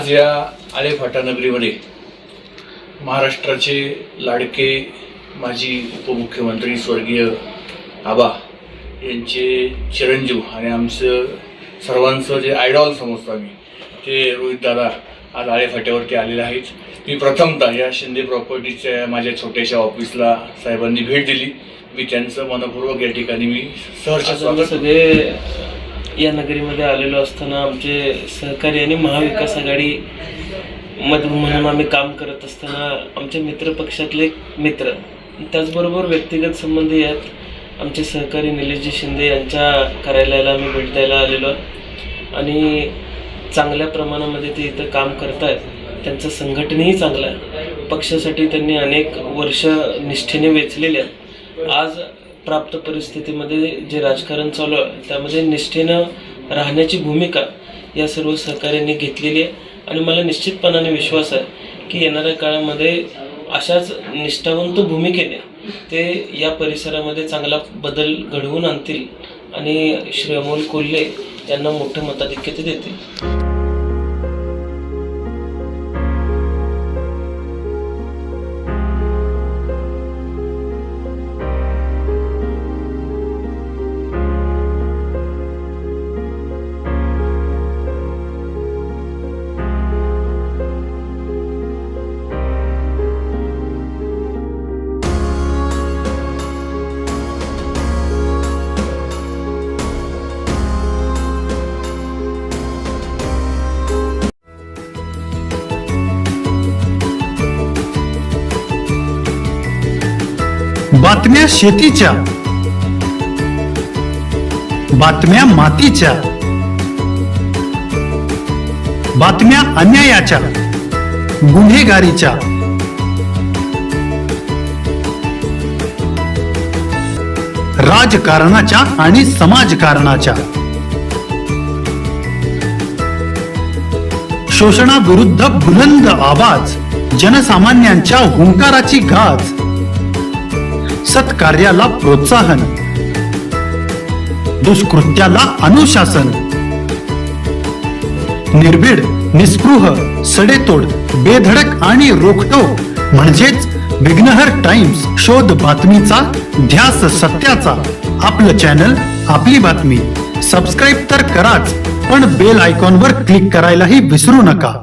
आज या आळेफाटा नगरीमध्ये महाराष्ट्राचे लाडके माजी उपमुख्यमंत्री स्वर्गीय आबा यांचे चिरंजीव आणि आमचं सर्वांचं जे आयडॉल समजतो आम्ही ते रोहितदादा आज आळेफाट्यावरती आलेले आहेत. मी प्रथमतः या शिंदे प्रॉपर्टीच्या माझ्या छोट्याशा ऑफिसला साहेबांनी भेट दिली. मी त्यांचं मनपूर्वक या ठिकाणी मी सहर्ष स्वागत. सगळे या नगरीमध्ये आलेलो असताना आमचे सहकारी आणि महाविकास आघाडी मधून म्हणून आम्ही काम करत असताना आमच्या मित्र पक्षातले एक मित्र, त्याचबरोबर व्यक्तिगत संबंध यात आमचे सहकारी निलेशजी शिंदे यांच्या कार्यालयाला आम्ही भेट द्यायला आलेलो आणि चांगल्या प्रमाणामध्ये ते इथं काम करत आहेत. त्यांचं संघटनही चांगलं आहे. पक्षासाठी त्यांनी अनेक वर्ष निष्ठेने वेचलेले आहेत. आज प्राप्त परिस्थितीमध्ये जे राजकारण चालू आहे त्यामध्ये निष्ठेनं राहण्याची भूमिका या सर्व सहकार्यांनी घेतलेली आहे आणि मला निश्चितपणाने विश्वास आहे की येणाऱ्या काळामध्ये अशाच निष्ठावंत भूमिकेने ते या परिसरामध्ये चांगला बदल घडवून आणतील आणि श्री अमोल कोल्हे यांना मोठं मताधिक्य ते देतील. बातम्या शेतीच्या, बातम्या मातीच्या, बातम्या अन्यायाच्या, गुन्हेगारीच्या, राजकारणाच्या आणि समाजकारणाच्या, शोषणाविरुद्ध बुलंद आवाज, जनसामान्यांच्या हुंकाराची गाज, सत्कार्याला प्रोत्साहन, दुष्कृत्याला अनुशासन, निर्भीड, निस्पृह, सडेतोड, बेधडक आणि रोखटोक म्हणजेच विघ्नहर टाइम्स. शोध बातमीचा, ध्यास सत्याचा. आपलं चॅनल, आपली बातमी. सबस्क्राईब तर कराच, पण बेल आयकॉनवर क्लिक करायलाही विसरू नका.